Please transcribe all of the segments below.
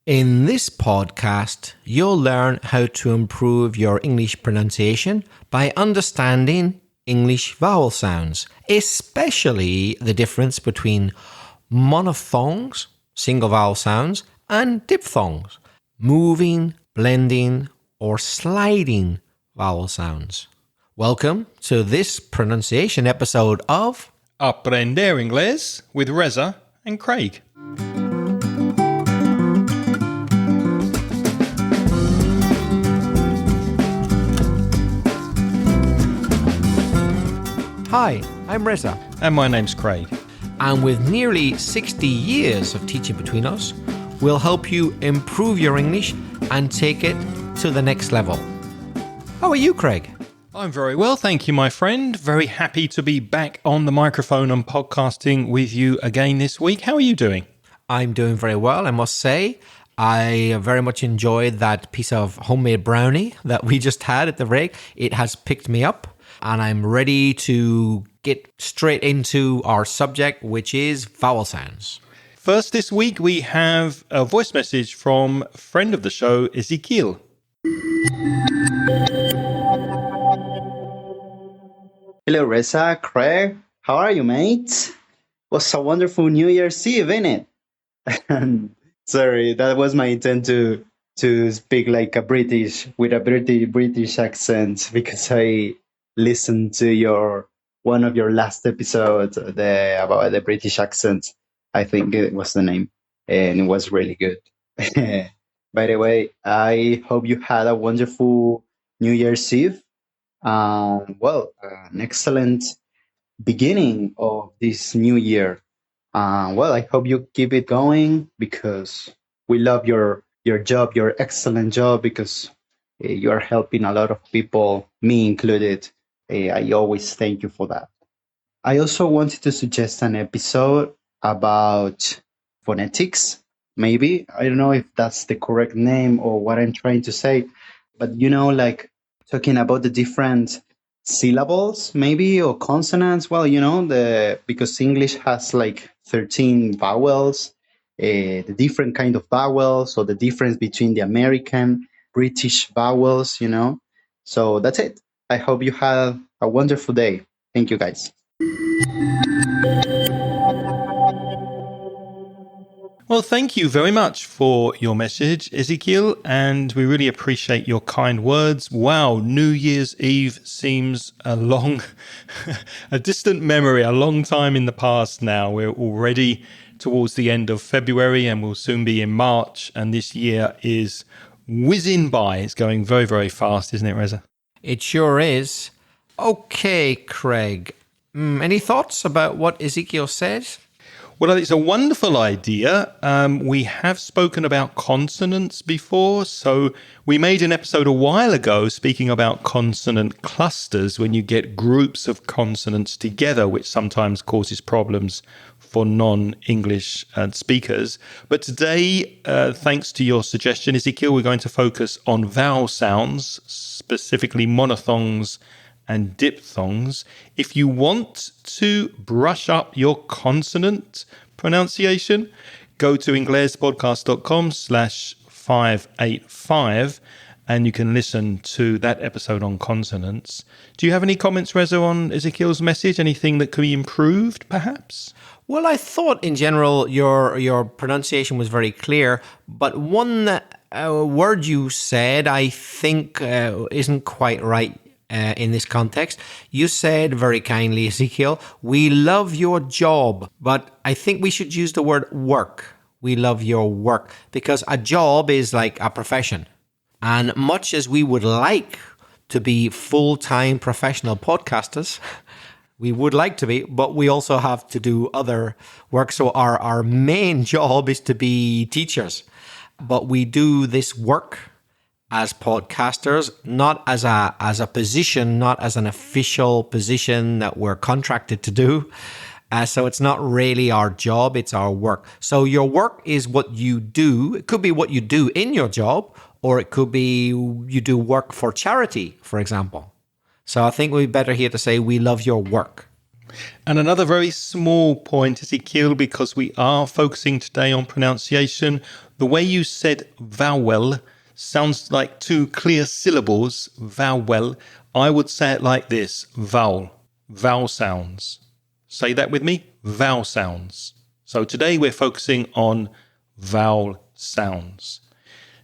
In this podcast, you'll learn how to improve your English pronunciation by understanding English vowel sounds, especially the difference between monophthongs, single vowel sounds, and diphthongs, moving, blending, or sliding vowel sounds. Welcome to this pronunciation episode of Aprender Inglés with Reza and Craig. Hi, I'm Reza. And my name's Craig. And with nearly 60 years of teaching between us, we'll help you improve your English and take it to the next level. How are you, Craig? I'm very well, thank you, my friend. Very happy to be back on the microphone and podcasting with you again this week. How are you doing? I'm doing very well, I must say. I very much enjoyed that piece of homemade brownie that we just had at the break. It has picked me up, and I'm ready to get straight into our subject, which is vowel sounds. First this week, we have a voice message from a friend of the show, Ezekiel. Hello, Reza, Craig. How are you, mate? Was a wonderful New Year's Eve, innit? Sorry, that was my intent to speak like a British with a British accent because I listened to one of your last episodes about the British accent. I think it was the name, and it was really good. By the way, I hope you had a wonderful New Year's Eve. An excellent beginning of this new year. I hope you keep it going because we love your job, your excellent job, because you are helping a lot of people, me included. I always thank you for that. I also wanted to suggest an episode about phonetics. Maybe, I don't know if that's the correct name or what I'm trying to say, but like talking about the different syllables, maybe, or consonants. Well, because English has like 13 vowels, the different kind of vowels, or the difference between the American, British vowels, So that's it. I hope you have a wonderful day. Thank you, guys. Well, thank you very much for your message, Ezekiel, and we really appreciate your kind words. Wow, New Year's Eve seems a distant memory, a long time in the past now. We're already towards the end of February and we'll soon be in March, and this year is whizzing by. It's going very, very fast, isn't it, Reza? It sure is. Okay, Craig. Any thoughts about what Ezekiel said? Well, it's a wonderful idea. We have spoken about consonants before. So we made an episode a while ago speaking about consonant clusters, when you get groups of consonants together, which sometimes causes problems for non-English speakers. But today, thanks to your suggestion, Ezekiel, we're going to focus on vowel sounds, specifically monophthongs and diphthongs. If you want to brush up your consonant pronunciation, go to inglespodcast.com/585 and you can listen to that episode on consonants. Do you have any comments, Reza, on Ezekiel's message? Anything that could be improved, perhaps? Well, I thought in general your pronunciation was very clear, but one word you said I think isn't quite right. In this context, you said very kindly, Ezekiel, we love your job, but I think we should use the word work. We love your work, because a job is like a profession. And much as we would like to be full-time professional podcasters, we would like to be, but we also have to do other work. So our main job is to be teachers, but we do this work as podcasters, not as a position, not as an official position that we're contracted to do. So it's not really our job, it's our work. So your work is what you do. It could be what you do in your job, or it could be you do work for charity, for example. So I think we're better here to say we love your work. And another very small point, Ezekiel, because we are focusing today on pronunciation. The way you said vowel sounds like two clear syllables, vowel. I would say it like this, vowel, vowel sounds. Say that with me, vowel sounds. So today we're focusing on vowel sounds.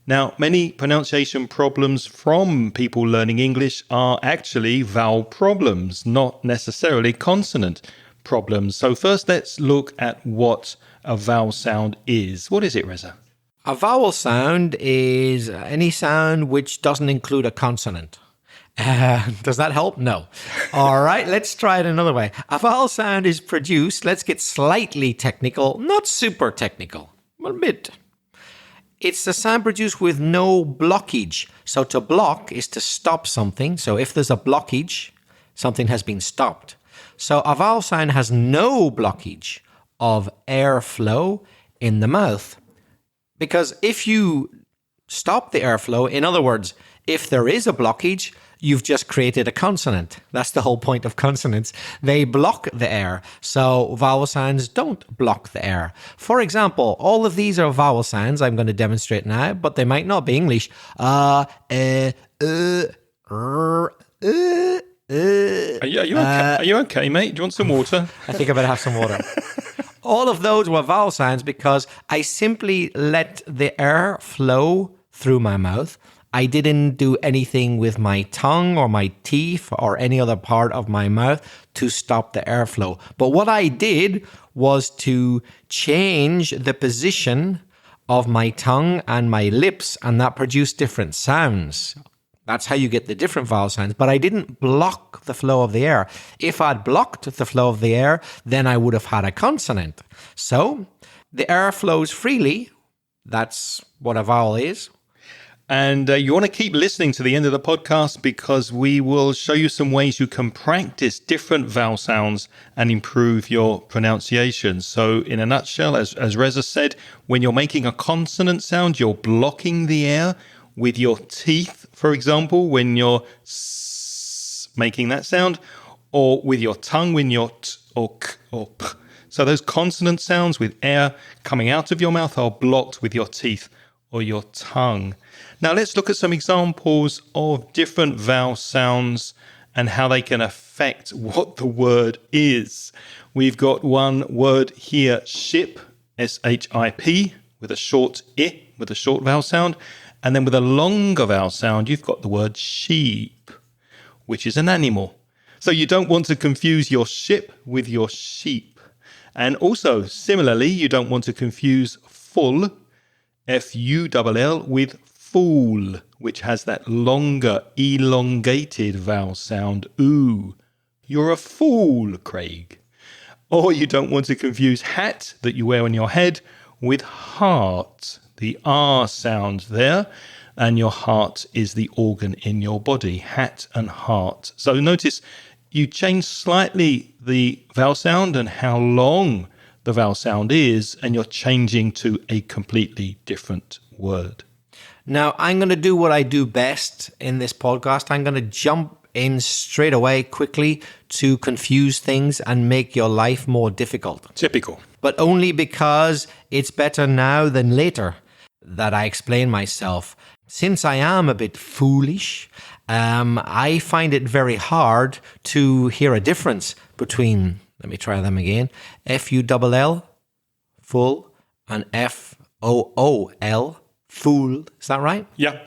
Now, many pronunciation problems from people learning English are actually vowel problems, not necessarily consonant problems. So first, let's look at what a vowel sound is. What is it, Reza? A vowel sound is any sound which doesn't include a consonant. Does that help? No. All right, let's try it another way. A vowel sound is produced, let's get slightly technical, not super technical, but a bit. It's the sound produced with no blockage. So to block is to stop something. So if there's a blockage, something has been stopped. So a vowel sound has no blockage of airflow in the mouth. Because if you stop the airflow, in other words, if there is a blockage, you've just created a consonant. That's the whole point of consonants. They block the air. So vowel sounds don't block the air. For example, all of these are vowel sounds I'm going to demonstrate now, but they might not be English. Are you okay, mate? Do you want some water? I think I better have some water. All of those were vowel sounds because I simply let the air flow through my mouth. I didn't do anything with my tongue or my teeth or any other part of my mouth to stop the airflow. But what I did was to change the position of my tongue and my lips, and that produced different sounds. That's how you get the different vowel sounds. But I didn't block the flow of the air. If I'd blocked the flow of the air, then I would have had a consonant. So the air flows freely. That's what a vowel is. And you want to keep listening to the end of the podcast because we will show you some ways you can practice different vowel sounds and improve your pronunciation. So in a nutshell, as Reza said, when you're making a consonant sound, you're blocking the air with your teeth, for example, when you're making that sound, or with your tongue when you're t or k or p. So those consonant sounds with air coming out of your mouth are blocked with your teeth or your tongue. Now let's look at some examples of different vowel sounds and how they can affect what the word is. We've got one word here, ship, S-H-I-P, with a short I, with a short vowel sound. And then with a longer vowel sound, you've got the word sheep, which is an animal. So you don't want to confuse your ship with your sheep. And also, similarly, you don't want to confuse full, F-U-L-L, with fool, which has that longer, elongated vowel sound, ooh. You're a fool, Craig. Or you don't want to confuse hat, that you wear on your head, with heart. The R sound there, and your heart is the organ in your body, hat and heart. So notice you change slightly the vowel sound and how long the vowel sound is, and you're changing to a completely different word. Now, I'm going to do what I do best in this podcast. I'm going to jump in straight away quickly to confuse things and make your life more difficult. Typical. But only because it's better now than later that I explain myself. Since I am a bit foolish, I find it very hard to hear a difference between, let me try them again, F-U-L-L, full, and F-O-O-L, fool. Is that right? Yeah.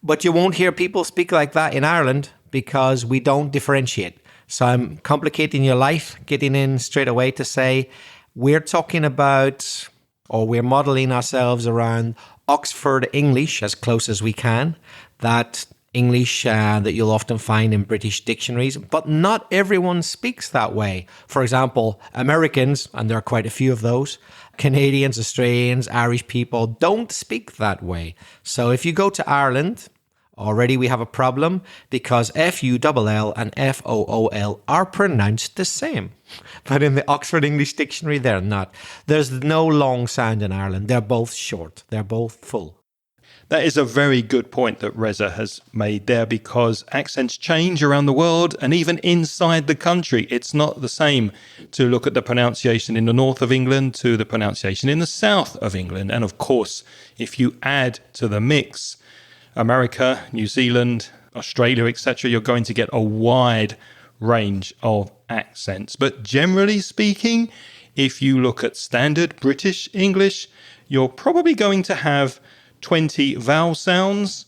But you won't hear people speak like that in Ireland because we don't differentiate. So I'm complicating your life, getting in straight away to say we're talking about, or we're modeling ourselves around Oxford English as close as we can. That English that you'll often find in British dictionaries, but not everyone speaks that way. For example, Americans, and there are quite a few of those, Canadians, Australians, Irish people don't speak that way. So if you go to Ireland, already we have a problem because F-U-L-L and F-O-O-L are pronounced the same. But in the Oxford English Dictionary, they're not. There's no long sound in Ireland. They're both short. They're both full. That is a very good point that Reza has made there, because accents change around the world and even inside the country. It's not the same to look at the pronunciation in the north of England to the pronunciation in the south of England. And of course, if you add to the mix America, New Zealand, Australia, etc., you're going to get a wide range of accents. But generally speaking, if you look at standard British English, you're probably going to have 20 vowel sounds,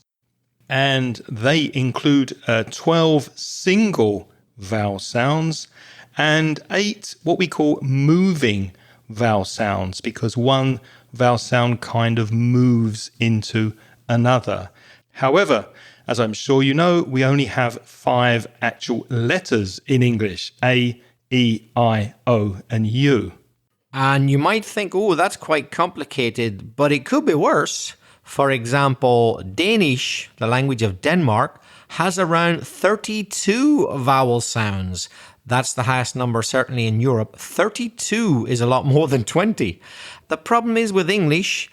and they include 12 single vowel sounds and 8 what we call moving vowel sounds, because one vowel sound kind of moves into another. However, as I'm sure you know, we only have 5 actual letters in English: A, E, I, O, and U. And you might think, oh, that's quite complicated, but it could be worse. For example, Danish, the language of Denmark, has around 32 vowel sounds. That's the highest number, certainly in Europe. 32 is a lot more than 20. The problem is with English,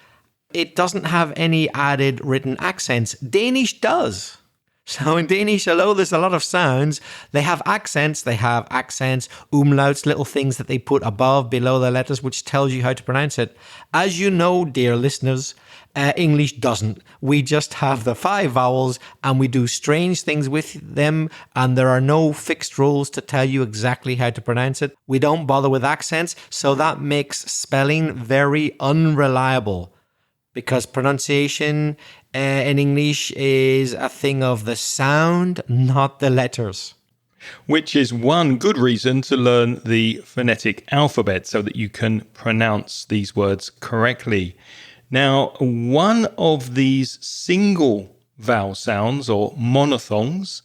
it doesn't have any added written accents. Danish does. So in Danish, although there's a lot of sounds, they have accents, umlauts, little things that they put above, below the letters, which tells you how to pronounce it. As you know, dear listeners, English doesn't. We just have the 5 vowels and we do strange things with them, and there are no fixed rules to tell you exactly how to pronounce it. We don't bother with accents, so that makes spelling very unreliable, because pronunciation in English is a thing of the sound, not the letters. Which is one good reason to learn the phonetic alphabet so that you can pronounce these words correctly. Now, one of these single vowel sounds, or monophthongs,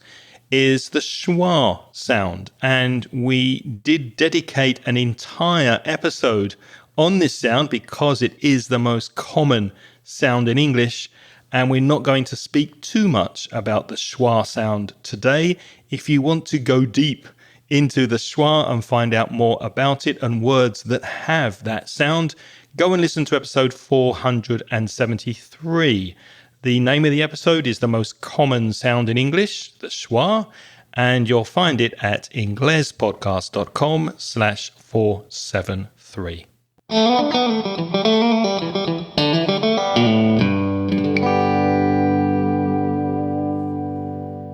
is the schwa sound. And we did dedicate an entire episode on this sound because it is the most common sound in English, and we're not going to speak too much about the schwa sound today. If you want to go deep into the schwa and find out more about it and words that have that sound, go and listen to episode 473. The name of the episode is the most common sound in English, the schwa, and you'll find it at inglespodcast.com/473.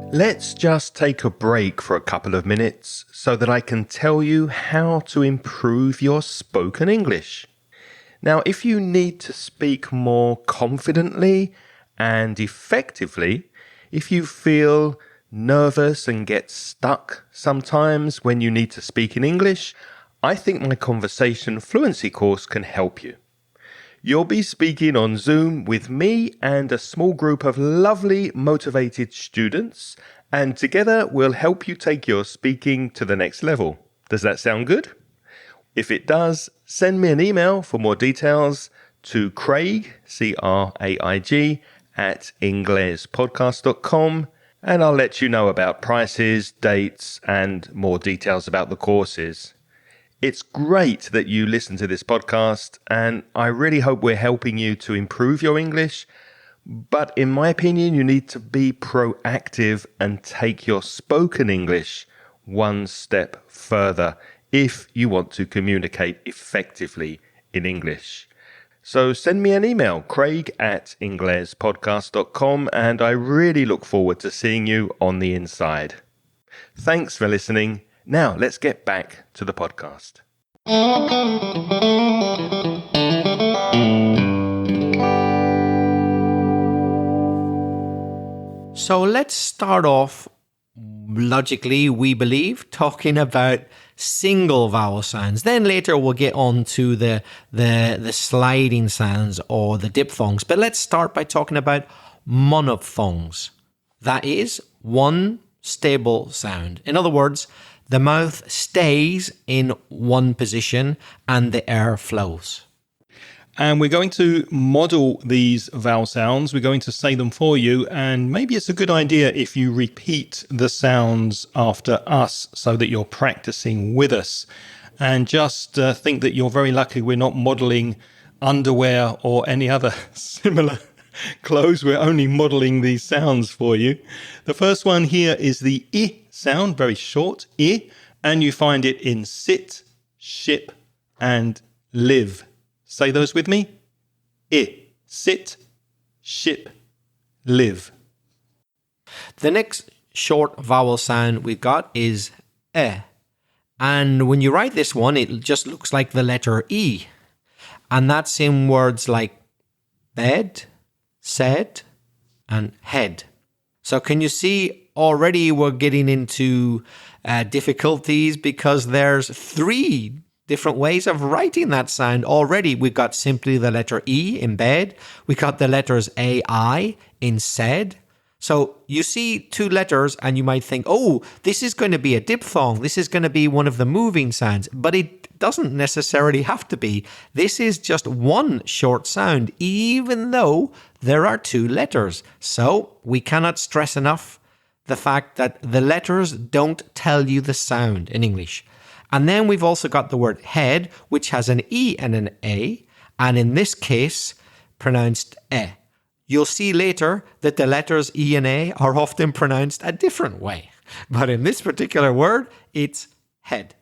Let's just take a break for a couple of minutes so that I can tell you how to improve your spoken English. Now, if you need to speak more confidently and effectively, if you feel nervous and get stuck sometimes when you need to speak in English, I think my conversation fluency course can help you. You'll be speaking on Zoom with me and a small group of lovely, motivated students, and together we'll help you take your speaking to the next level. Does that sound good? If it does, send me an email for more details to Craig, Craig, at inglespodcast.com, and I'll let you know about prices, dates, and more details about the courses. It's great that you listen to this podcast, and I really hope we're helping you to improve your English. But in my opinion, you need to be proactive and take your spoken English one step further if you want to communicate effectively in English. So send me an email, Craig at inglespodcast.com, and I really look forward to seeing you on the inside. Thanks for listening. Now, let's get back to the podcast. So let's start off, logically, we believe, talking about single vowel sounds. Then later we'll get on to the sliding sounds or the diphthongs. But let's start by talking about monophthongs. That is one stable sound. In other words, the mouth stays in one position and the air flows. And we're going to model these vowel sounds. We're going to say them for you. And maybe it's a good idea if you repeat the sounds after us so that you're practicing with us. And just think that you're very lucky we're not modeling underwear or any other similar Close, we're only modeling these sounds for you. The first one here is the I sound, very short, I, and you find it in sit, ship, and live. Say those with me. I, sit, ship, live. The next short vowel sound we've got is e. And when you write this one, it just looks like the letter E. And that's in words like bed, said, and head. So can you see already we're getting into difficulties because there's 3 different ways of writing that sound already. We've got simply the letter E in bed. We got the letters AI in said. So you see 2 letters and you might think, oh, this is going to be a diphthong. This is going to be one of the moving sounds. But it doesn't necessarily have to be. This is just one short sound, even though there are 2 letters. So we cannot stress enough the fact that the letters don't tell you the sound in English. And then we've also got the word head, which has an E and an A, and in this case, pronounced e. You'll see later that the letters E and A are often pronounced a different way. But in this particular word, it's head.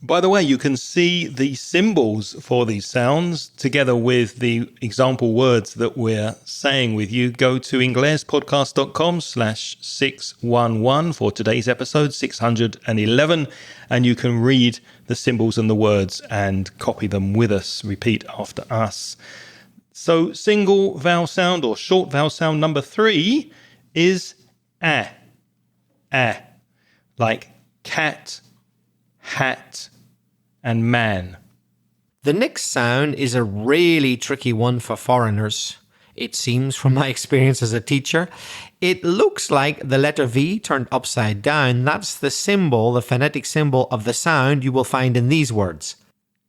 By the way, you can see the symbols for these sounds together with the example words that we're saying with you. Go to inglespodcast.com/611 for today's episode 611, and you can read the symbols and the words and copy them with us. Repeat after us. So single vowel sound or short vowel sound number 3 is a. A. Like cat, hat, and man. The next sound is a really tricky one for foreigners. It seems from my experience as a teacher. It looks like the letter V turned upside down. That's the symbol, the phonetic symbol of the sound you will find in these words.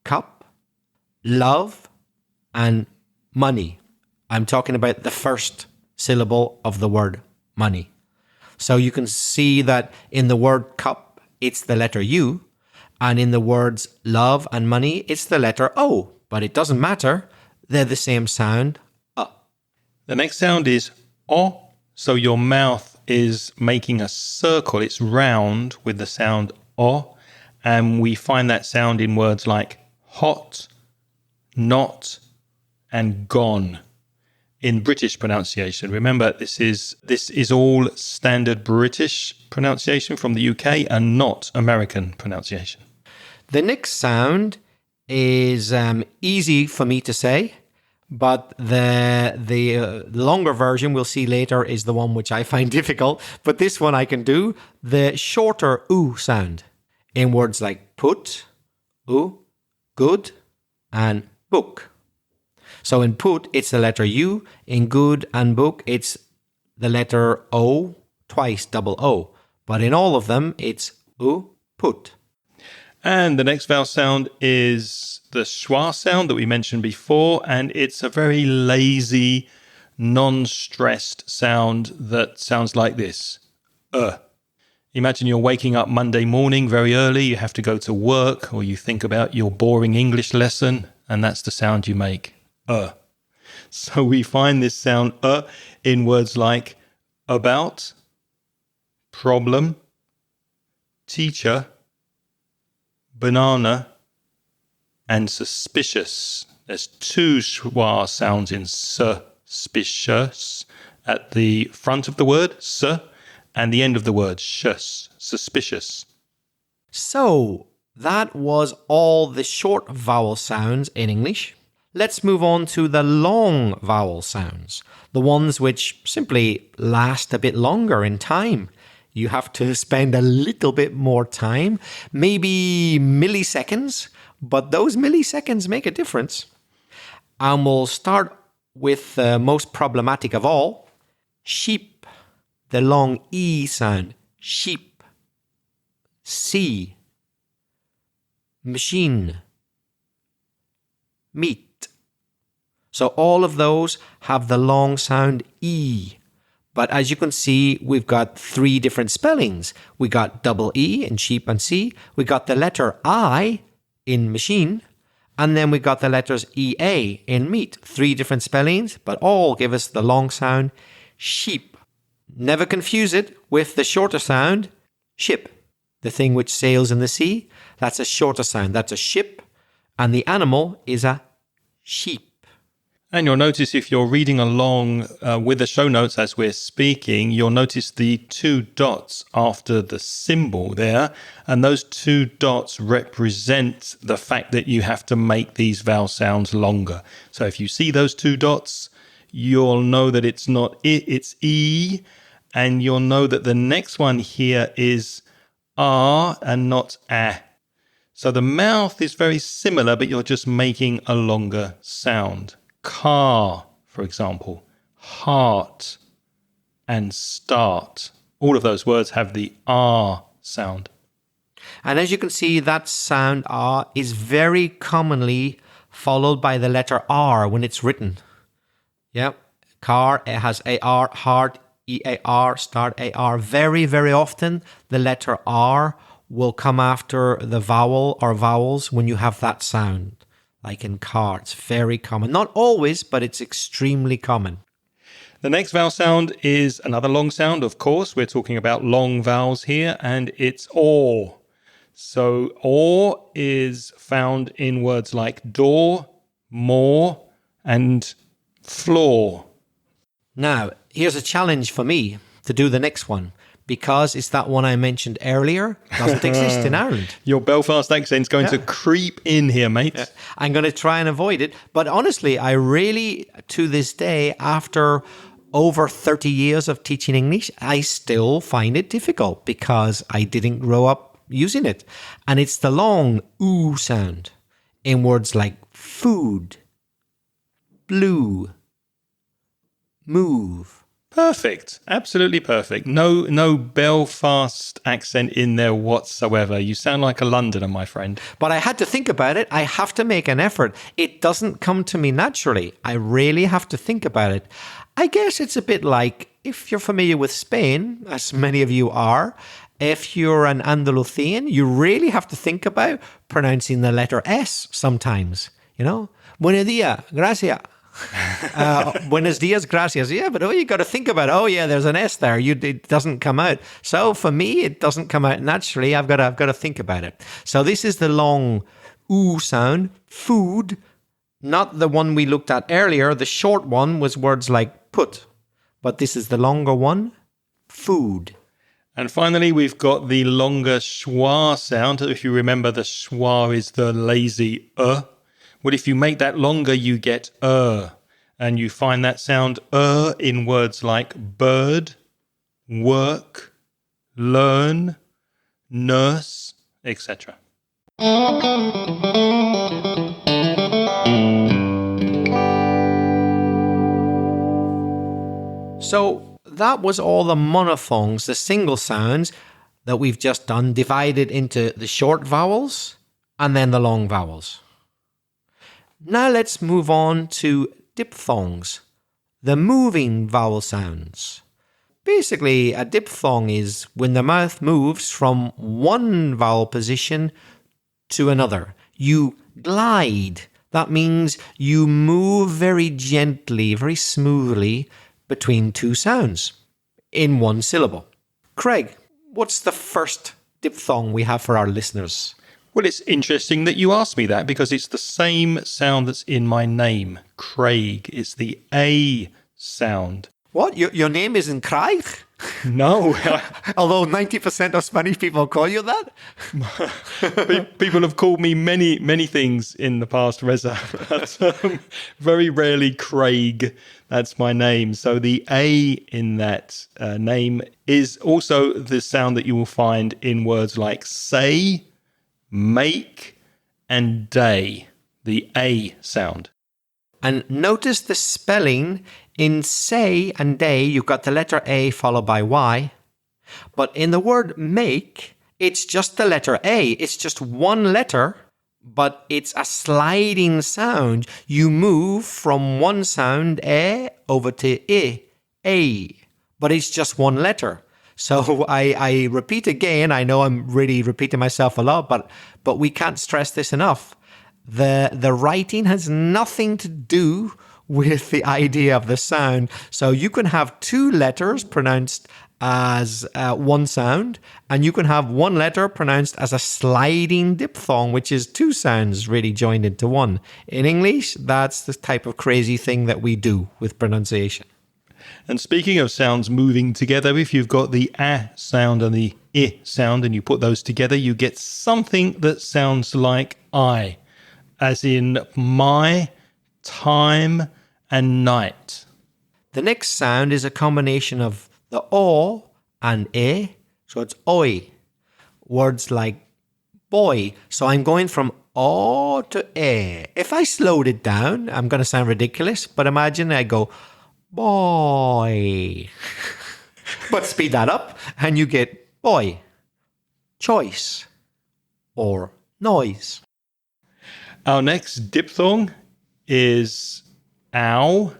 Cup, love, and money. I'm talking about the first syllable of the word money. So you can see that in the word cup, it's the letter U. And in the words love and money, it's the letter O. But it doesn't matter. They're the same sound. The next sound is O. So your mouth is making a circle. It's round with the sound O. And we find that sound in words like hot, not, and gone in British pronunciation. Remember, this is all standard British pronunciation from the UK and not American pronunciation. The next sound is easy for me to say, but the longer version we'll see later is the one which I find difficult. But this one I can do. The shorter oo sound in words like put, oo, good, and book. So in put, it's the letter U. In good and book, it's the letter O, twice double O. But in all of them, it's U, put. And the next vowel sound is the schwa sound that we mentioned before. And it's a very lazy, non-stressed sound that sounds like this. Imagine you're waking up Monday morning very early. You have to go to work, or you think about your boring English lesson. And that's the sound you make. So we find this sound in words like about, problem, teacher, banana, and suspicious. There's 2 schwa sounds in suspicious at the front of the word, su, and the end of the word, shus, suspicious. So that was all the short vowel sounds in English. Let's move on to the long vowel sounds, the ones which simply last a bit longer in time. You have to spend a little bit more time, maybe milliseconds, but those milliseconds make a difference. And we'll start with the most problematic of all, sheep, the long E sound, sheep, sea, machine, meat. So all of those have the long sound E. But as you can see, we've got 3 different spellings. We got double E in sheep and sea. We got the letter I in machine. And then we got the letters EA in meat. 3 different spellings, but all give us the long sound sheep. Never confuse it with the shorter sound ship. The thing which sails in the sea, that's a shorter sound. That's a ship. And the animal is a sheep. And you'll notice if you're reading along with the show notes as we're speaking, you'll notice the 2 dots after the symbol there. And those 2 dots represent the fact that you have to make these vowel sounds longer. So if you see those 2 dots, you'll know that it's not I, it's E. And you'll know that the next one here is R and not A. So the mouth is very similar, but you're just making a longer sound. Car, for example, heart, and start. All of those words have the R sound. And as you can see, that sound R is very commonly followed by the letter R when it's written. Yep. Car, it has AR, heart, EAR, start AR. Very, very often, the letter R will come after the vowel or vowels when you have that sound. Like in car, it's very common. Not always, but it's extremely common. The next vowel sound is another long sound, of course. We're talking about long vowels here, and it's or. So or is found in words like door, more, and floor. Now, here's a challenge for me to do the next one, because it's that one I mentioned earlier. Doesn't exist in Ireland. Your Belfast accent's going to creep in here, mate. Yeah. I'm going to try and avoid it. But honestly, I really, to this day, after over 30 years of teaching English, I still find it difficult because I didn't grow up using it. And it's the long oo sound in words like food, blue, move. Perfect. Absolutely perfect. No Belfast accent in there whatsoever. You sound like a Londoner, my friend. But I had to think about it. I have to make an effort. It doesn't come to me naturally. I really have to think about it. I guess it's a bit like if you're familiar with Spain, as many of you are, if you're an Andalusian, you really have to think about pronouncing the letter S sometimes. You know, buenos días, gracias. Buenos dias, gracias. Yeah, but you got to think about it. Oh, yeah, there's an S there. It doesn't come out. So for me, it doesn't come out naturally. I've got to think about it. So this is the long oo sound. Food, not the one we looked at earlier. The short one was words like put, but this is the longer one. Food. And finally, we've got the longer schwa sound. If you remember, the schwa is the lazy Well, if you make that longer, you get and you find that sound in words like bird, work, learn, nurse, etc. So that was all the monophthongs, the single sounds that we've just done, divided into the short vowels and then the long vowels. Now let's move on to diphthongs, the moving vowel sounds. Basically, a diphthong is when the mouth moves from one vowel position to another. You glide. That means you move very gently, very smoothly between 2 sounds in one syllable. Craig, what's the first diphthong we have for our listeners? Well, it's interesting that you asked me that because it's the same sound that's in my name, Craig. It's the A sound. What? Your name isn't Craig? No. Although 90% of Spanish people call you that? People have called me many things in the past, Reza. But, very rarely Craig. That's my name. So the A in that name is also the sound that you will find in words like say, make, and day. The A sound. And notice the spelling. In say and day, you've got the letter A followed by Y. But in the word make, it's just the letter A. It's just one letter, but it's a sliding sound. You move from one sound, A, over to A. But it's just one letter. So I repeat again, I know I'm really repeating myself a lot, but we can't stress this enough. The writing has nothing to do with the idea of the sound. So you can have two letters pronounced as one sound, and you can have one letter pronounced as a sliding diphthong, which is two sounds really joined into one. In English, that's the type of crazy thing that we do with pronunciation. And speaking of sounds moving together, if you've got the A sound and the I sound and you put those together, you get something that sounds like I, as in my, time, and night. The next sound is a combination of the O and E, so it's oi. Words like boy. So I'm going from O to E. If I slowed it down, I'm going to sound ridiculous, but imagine I go boy. But speed that up and you get boy, choice, or noise. Our next diphthong is ow,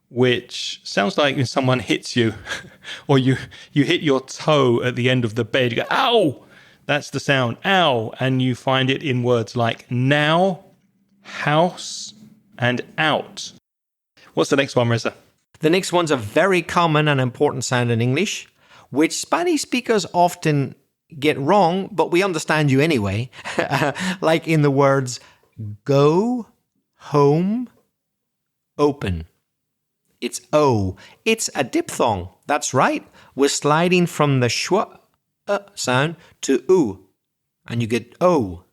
which sounds like when someone hits you or you hit your toe at the end of the bed. You go, ow! That's the sound, ow. And you find it in words like now, house, and out. What's the next one, Reza? The next one's a very common and important sound in English, which Spanish speakers often get wrong, but we understand you anyway. Like in the words go, home, open. It's O. It's a diphthong. That's right. We're sliding from the schwa sound to U, and you get O.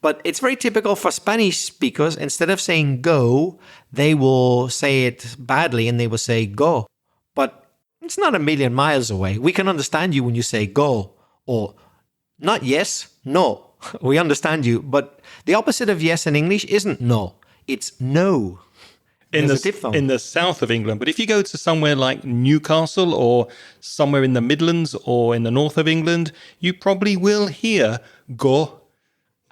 But it's very typical for Spanish speakers. Instead of saying go, they will say it badly and they will say go. But it's not a million miles away. We can understand you when you say go, or not yes, no. We understand you, but the opposite of yes in English isn't no. It's no. In the south of England. But if you go to somewhere like Newcastle or somewhere in the Midlands or in the north of England, you probably will hear go.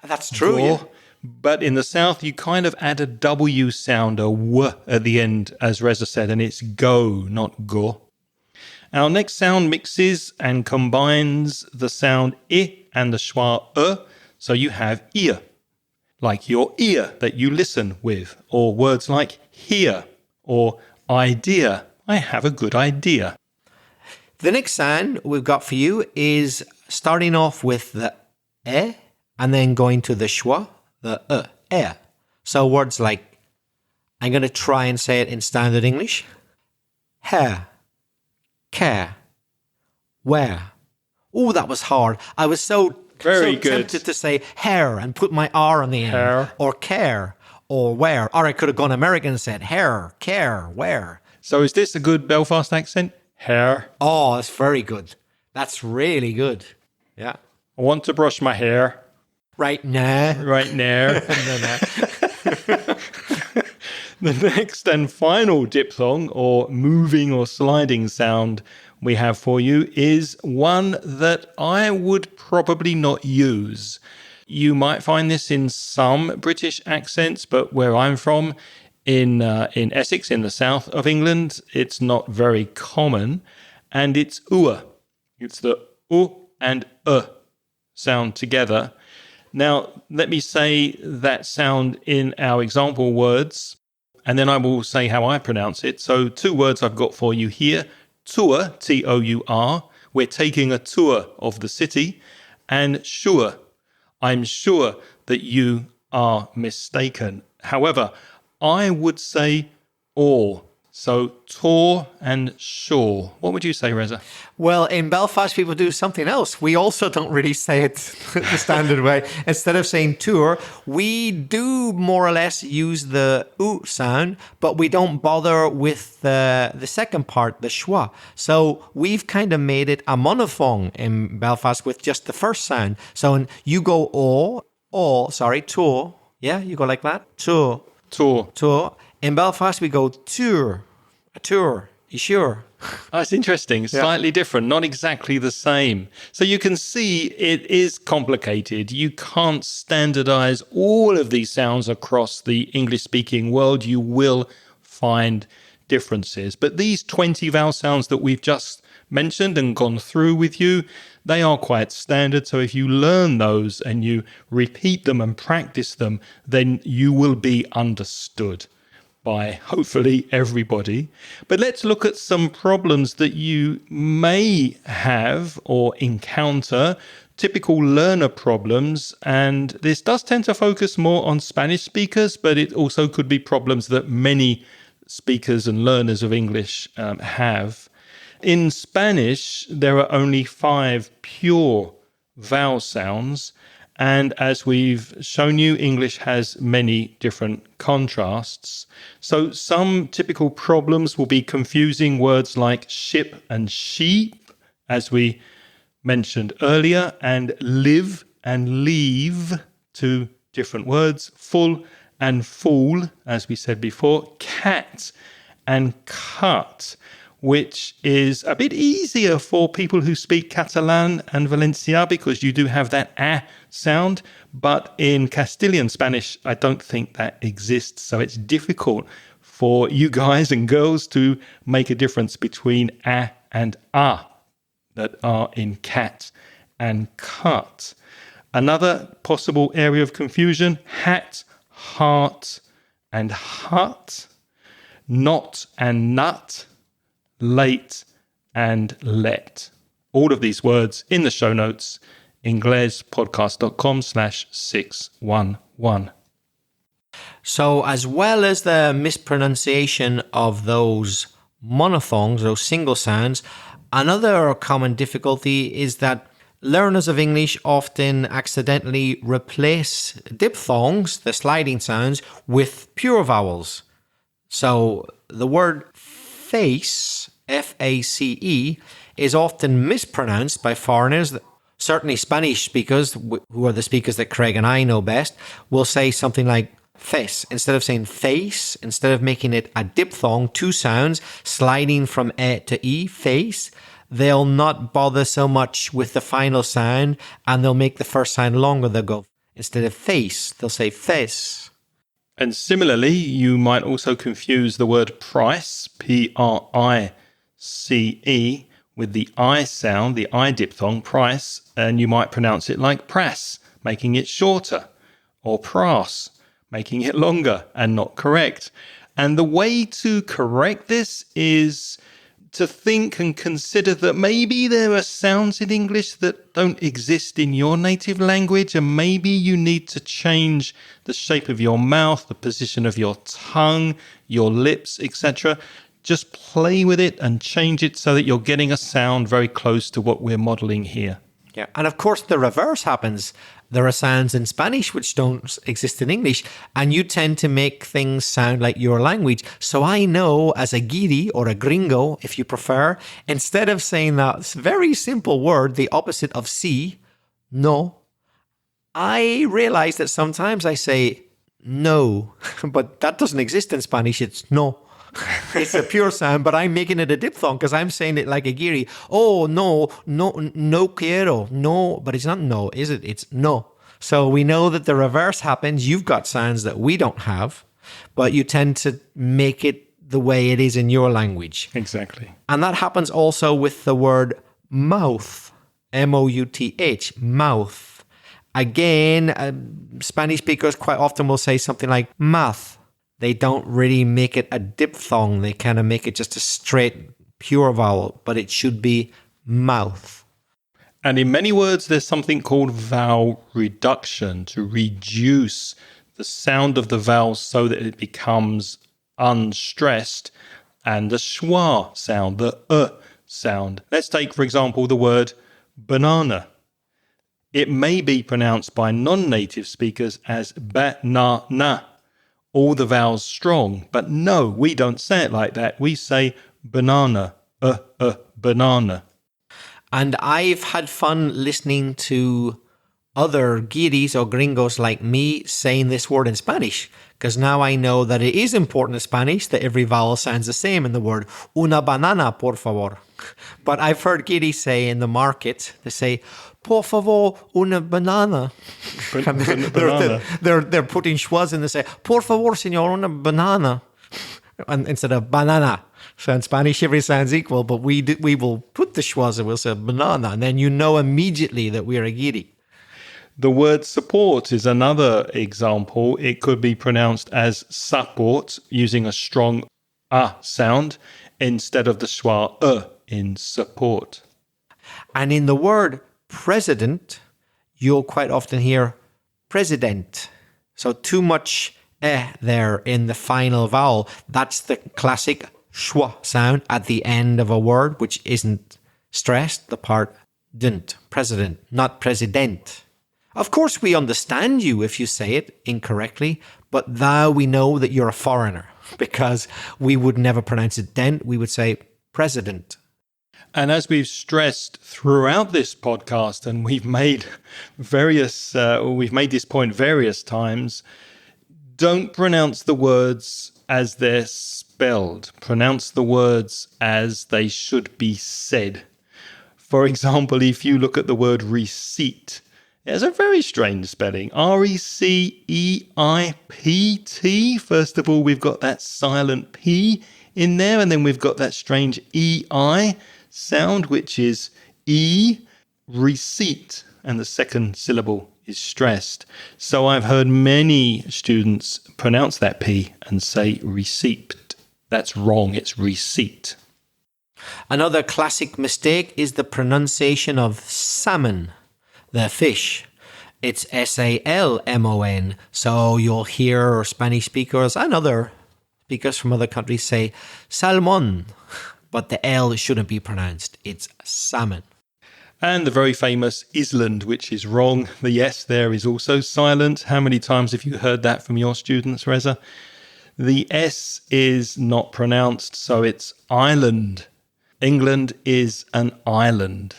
That's true. Go. Yeah. But in the south, you kind of add a W sound, a W at the end, as Reza said, and it's go, not go. Our next sound mixes and combines the sound I and the schwa so you have ear, like your ear that you listen with, or words like hear or idea. I have a good idea. The next sound we've got for you is starting off with the e and then going to the schwa, the e. So words like, I'm going to try and say it in standard English. Hair, care, where. Oh, that was hard. I was so tempted to say hair and put my R on the end. Hair. Or care. Or where. Or I could have gone American and said hair, care, where. So is this a good Belfast accent? Hair. Oh, that's very good. That's really good. Yeah. I want to brush my hair. Right now. Right now. The next and final diphthong, or moving or sliding sound we have for you, is one that I would probably not use. You might find this in some British accents, but where I'm from, in Essex, in the south of England, it's not very common, and it's ua. It's the u and sound together. Now, let me say that sound in our example words, and then I will say how I pronounce it. So 2 words I've got for you here. Tour, T-O-U-R. We're taking a tour of the city. And sure, I'm sure that you are mistaken. However, I would say or. So tor and sure. What would you say, Reza? Well, in Belfast, people do something else. We also don't really say it the standard way. Instead of saying tour, we do more or less use the oo sound, but we don't bother with the second part, the schwa. So we've kind of made it a monophthong in Belfast with just the first sound. So when you go tour. Yeah, you go like that. Tour. In Belfast, we go tour. A tour. You sure? Oh, it's interesting. Slightly different, not exactly the same. So you can see it is complicated. You can't standardize all of these sounds across the English-speaking world. You will find differences. But these 20 vowel sounds that we've just mentioned and gone through with you, they are quite standard. So if you learn those and you repeat them and practice them, then you will be understood by hopefully everybody. But let's look at some problems that you may have or encounter, typical learner problems. And this does tend to focus more on Spanish speakers, but it also could be problems that many speakers and learners of English have. In Spanish, there are only 5 pure vowel sounds. And as we've shown you, English has many different contrasts. So some typical problems will be confusing words like ship and sheep, as we mentioned earlier, and live and leave, 2 different words, full and fool, as we said before, cat and cut, which is a bit easier for people who speak Catalan and Valencia because you do have that ah sound. But in Castilian Spanish, I don't think that exists. So it's difficult for you guys and girls to make a difference between ah and ah that are in cat and cut. Another possible area of confusion, hat, heart and hut, not and nut, late and let. All of these words in the show notes, inglespodcast.com/611. So as well as the mispronunciation of those monophthongs, those single sounds, another common difficulty is that learners of English often accidentally replace diphthongs, the sliding sounds, with pure vowels. So the word face, F-A-C-E, is often mispronounced by foreigners. Certainly Spanish speakers, who are the speakers that Craig and I know best, will say something like face. Instead of saying face, instead of making it a diphthong, 2 sounds, sliding from E to E, face, they'll not bother so much with the final sound and they'll make the first sound longer. They'll go, instead of face, they'll say face. And similarly, you might also confuse the word price, P-R-I-C-E, with the I sound, the I diphthong, price, and you might pronounce it like prass, making it shorter, or prass, making it longer and not correct. And the way to correct this is to think and consider that maybe there are sounds in English that don't exist in your native language, and maybe you need to change the shape of your mouth, the position of your tongue, your lips, etc. Just play with it and change it so that you're getting a sound very close to what we're modeling here. Yeah, and of course the reverse happens. There are sounds in Spanish which don't exist in English, and you tend to make things sound like your language. So I know, as a guiri or a gringo, if you prefer, instead of saying that very simple word, the opposite of sí, no, I realize that sometimes I say no, but that doesn't exist in Spanish. It's no. It's a pure sound, but I'm making it a diphthong because I'm saying it like a guiri. Oh, no quiero. No, but it's not no, is it? It's no. So we know that the reverse happens. You've got sounds that we don't have, but you tend to make it the way it is in your language. Exactly. And that happens also with the word mouth, M-O-U-T-H, mouth. Again, Spanish speakers quite often will say something like math. They don't really make it a diphthong. They kind of make it just a straight, pure vowel, but it should be mouth. And in many words, there's something called vowel reduction, to reduce the sound of the vowel so that it becomes unstressed, and the schwa sound, the sound. Let's take, for example, the word banana. It may be pronounced by non-native speakers as ba-na-na. All the vowels strong, but no, we don't say it like that. We say banana, banana. And I've had fun listening to other guiris or gringos like me saying this word in Spanish, because now I know that it is important in Spanish that every vowel sounds the same in the word. Una banana, por favor. But I've heard guiris say in the market, they say, por favor, una banana. Banana. They're putting schwas in, they say, por favor, señor, una banana. And instead of banana. So in Spanish, everything sounds equal, but we will put the schwas and we'll say banana, and then you know immediately that we're a giri. The word support is another example. It could be pronounced as support, using a strong sound instead of the schwa in support. And in the word president, you'll quite often hear president. So too much there in the final vowel. That's the classic schwa sound at the end of a word, which isn't stressed, the part didn't. President, not president. Of course, we understand you if you say it incorrectly, but now we know that you're a foreigner because we would never pronounce it dent. We would say president. And as we've stressed throughout this podcast, and we've made this point various times, don't pronounce the words as they're spelled. Pronounce the words as they should be said. For example, if you look at the word receipt, it has a very strange spelling. R-E-C-E-I-P-T. First of all, we've got that silent P in there, and then we've got that strange E-I sound, which is E, receipt, and the second syllable is stressed. So I've heard many students pronounce that P and say receipt. That's wrong. It's receipt. Another classic mistake is the pronunciation of salmon, the fish. It's S-A-L-M-O-N. So you'll hear Spanish speakers and other speakers from other countries say salmon, but the L shouldn't be pronounced. It's salmon. And the very famous Island, which is wrong. The S there is also silent. How many times have you heard that from your students, Reza? The S is not pronounced, so it's island. England is an island.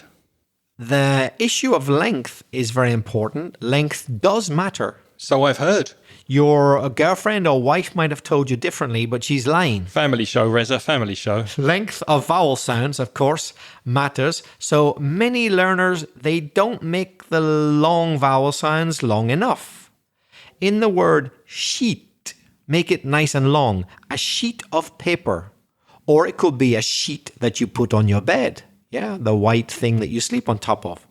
The issue of length is very important. Length does matter. So I've heard. Your girlfriend or wife might have told you differently, but she's lying. Family show, Reza, family show. Length of vowel sounds, of course, matters. So many learners, they don't make the long vowel sounds long enough. In the word sheet, make it nice and long. A sheet of paper. Or it could be a sheet that you put on your bed. Yeah, the white thing that you sleep on top of.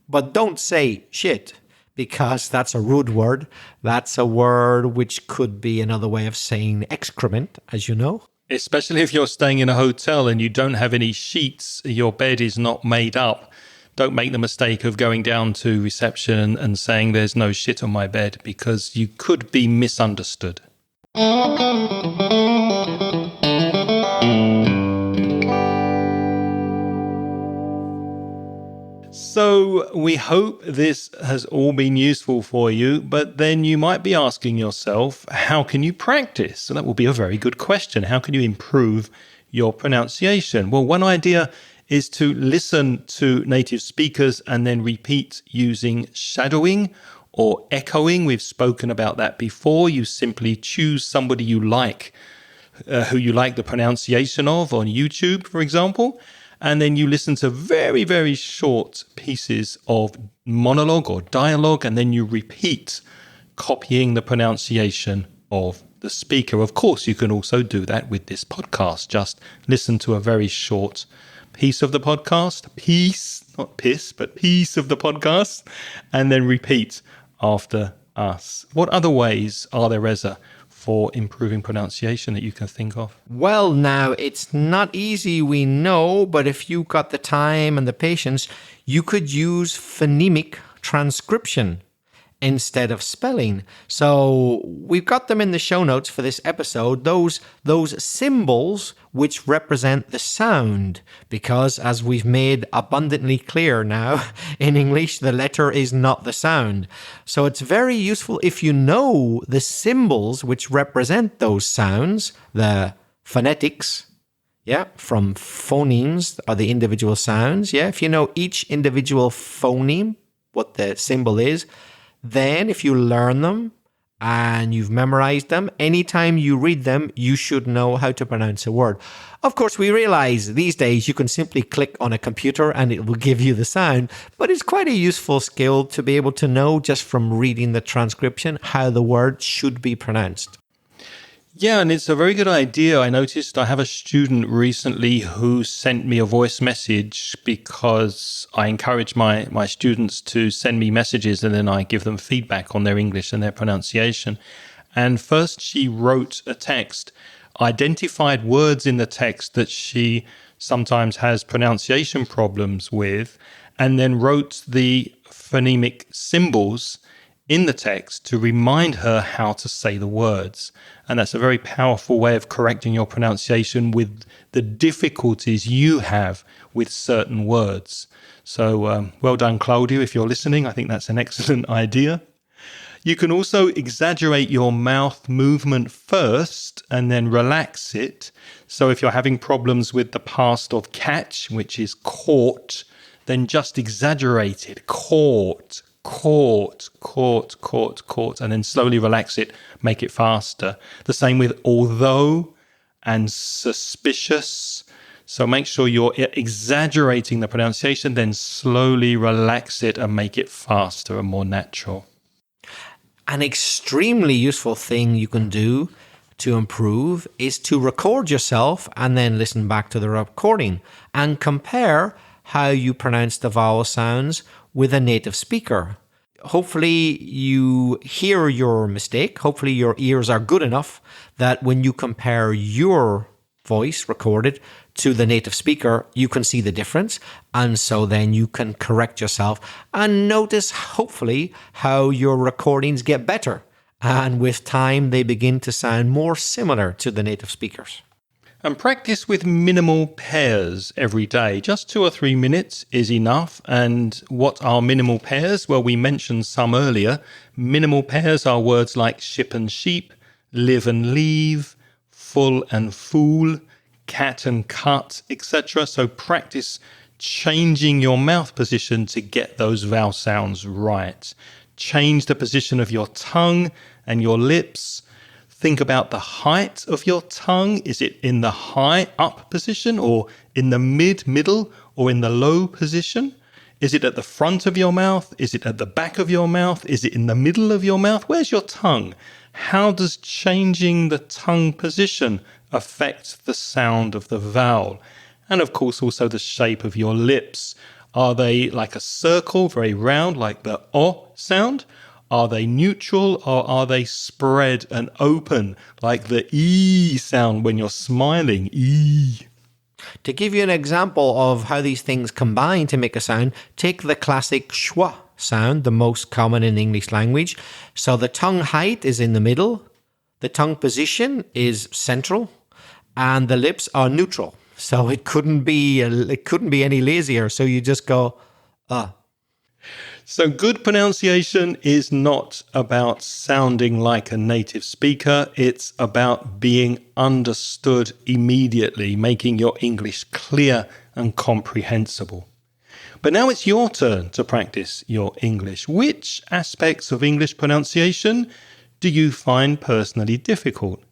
But don't say shit, because that's a rude word. That's a word which could be another way of saying excrement, as you know. Especially if you're staying in a hotel and you don't have any sheets, your bed is not made up. Don't make the mistake of going down to reception and saying there's no shit on my bed, because you could be misunderstood. So we hope this has all been useful for you, but then you might be asking yourself, how can you practice? So that will be a very good question. How can you improve your pronunciation? Well, one idea is to listen to native speakers and then repeat using shadowing or echoing. We've spoken about that before. You simply choose somebody you like, who you like the pronunciation of on YouTube, for example, and then you listen to very, very short pieces of monologue or dialogue, and then you repeat, copying the pronunciation of the speaker. Of course, you can also do that with this podcast. Just listen to a very short piece of the podcast, piece, not piss, but piece of the podcast, and then repeat after us. What other ways are there, Reza, for improving pronunciation that you can think of? Well, now, it's not easy, we know, but if you've got the time and the patience, you could use phonemic transcription instead of spelling. So we've got them in the show notes for this episode, those symbols which represent the sound, because as we've made abundantly clear now, in English, the letter is not the sound. So it's very useful if you know the symbols which represent those sounds, the phonetics, from phonemes are the individual sounds. If you know each individual phoneme, what the symbol is, then if you learn them and you've memorized them, anytime you read them, you should know how to pronounce a word. Of course, we realize these days you can simply click on a computer and it will give you the sound, but it's quite a useful skill to be able to know just from reading the transcription how the word should be pronounced. Yeah, and it's a very good idea. I noticed I have a student recently who sent me a voice message because I encourage my students to send me messages and then I give them feedback on their English and their pronunciation. And first she wrote a text, identified words in the text that she sometimes has pronunciation problems with, and then wrote the phonemic symbols in the text to remind her how to say the words. And that's a very powerful way of correcting your pronunciation with the difficulties you have with certain words. So well done, Claudia, if you're listening. I think that's an excellent idea. You can also exaggerate your mouth movement first and then relax it. So if you're having problems with the past of catch, which is caught, then just exaggerate it. Caught, caught, caught, caught, caught, and then slowly relax it, make it faster. The same with although and suspicious. So make sure you're exaggerating the pronunciation, then slowly relax it and make it faster and more natural. An extremely useful thing you can do to improve is to record yourself and then listen back to the recording and compare how you pronounce the vowel sounds with a native speaker. Hopefully you hear your mistake. Hopefully your ears are good enough that when you compare your voice recorded to the native speaker, you can see the difference. And so then you can correct yourself and notice, hopefully, how your recordings get better. And with time, they begin to sound more similar to the native speakers. And practice with minimal pairs every day. Just 2 or 3 minutes is enough. And what are minimal pairs? Well, we mentioned some earlier. Minimal pairs are words like ship and sheep, live and leave, full and fool, cat and cut, etc. So practice changing your mouth position to get those vowel sounds right. Change the position of your tongue and your lips. Think about the height of your tongue. Is it in the high up position or in the middle or in the low position? Is it at the front of your mouth? Is it at the back of your mouth? Is it in the middle of your mouth? Where's your tongue? How does changing the tongue position affect the sound of the vowel? And of course, also the shape of your lips. Are they like a circle, very round, like the O sound? Are they neutral or are they spread and open, like the E sound when you're smiling? E. To give you an example of how these things combine to make a sound, take the classic schwa sound, the most common in the English language. So the tongue height is in the middle, the tongue position is central, and the lips are neutral. So it couldn't be any lazier. So you just go, So good pronunciation is not about sounding like a native speaker. It's about being understood immediately, making your English clear and comprehensible. But now it's your turn to practice your English. Which aspects of English pronunciation do you find personally difficult?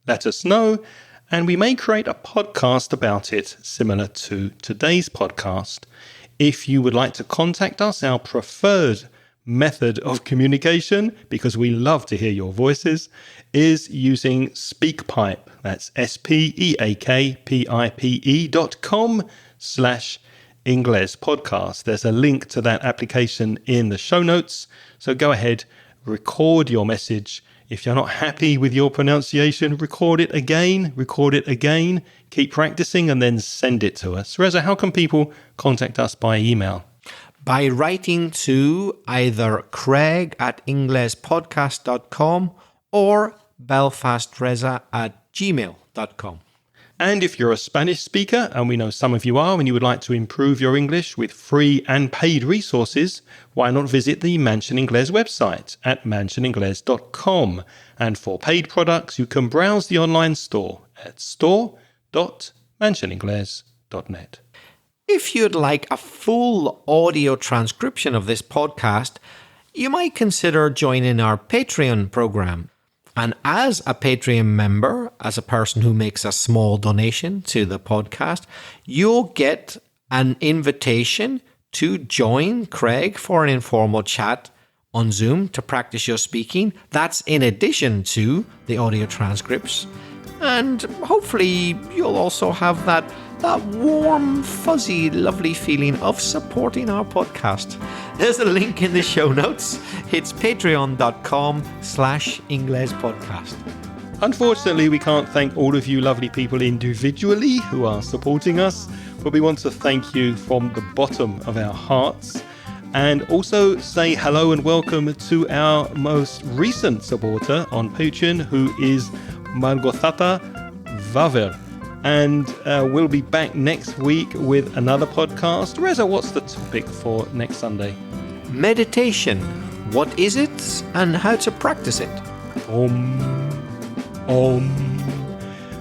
Let us know, and we may create a podcast about it similar to today's podcast. If you would like to contact us, our preferred method of communication, because we love to hear your voices, is using SpeakPipe. That's speakpipe.com/Ingles podcast. There's a link to that application in the show notes. So go ahead, record your message. If you're not happy with your pronunciation, record it again, keep practicing, and then send it to us. Reza, how can people contact us by email? By writing to either craig@inglespodcast.com or belfastreza@gmail.com. And if you're a Spanish speaker, and we know some of you are, and you would like to improve your English with free and paid resources, why not visit the Mansion Ingles website at mansioningles.com. And for paid products, you can browse the online store at store.mansioningles.net. If you'd like a full audio transcription of this podcast, you might consider joining our Patreon program. And as a Patreon member, as a person who makes a small donation to the podcast, you'll get an invitation to join Craig for an informal chat on Zoom to practice your speaking. That's in addition to the audio transcripts. And hopefully you'll also have that warm, fuzzy, lovely feeling of supporting our podcast. There's a link in the show notes. It's patreon.com/inglespodcast. Unfortunately, we can't thank all of you lovely people individually who are supporting us, but we want to thank you from the bottom of our hearts. And also say hello and welcome to our most recent supporter on Patreon, who is Margothata Vowel. And we'll be back next week with another podcast. Reza, what's the topic for next Sunday? Meditation. What is it and how to practice it?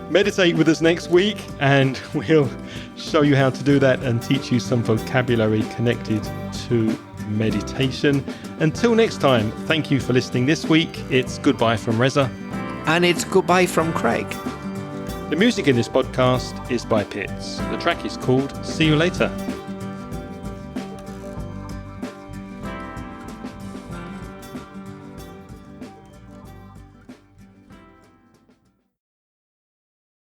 Meditate with us next week, and we'll show you how to do that and teach you some vocabulary connected to meditation. Until next time, thank you for listening this week. It's goodbye from Reza. And it's goodbye from Craig. The music in this podcast is by Pitts. The track is called See You Later.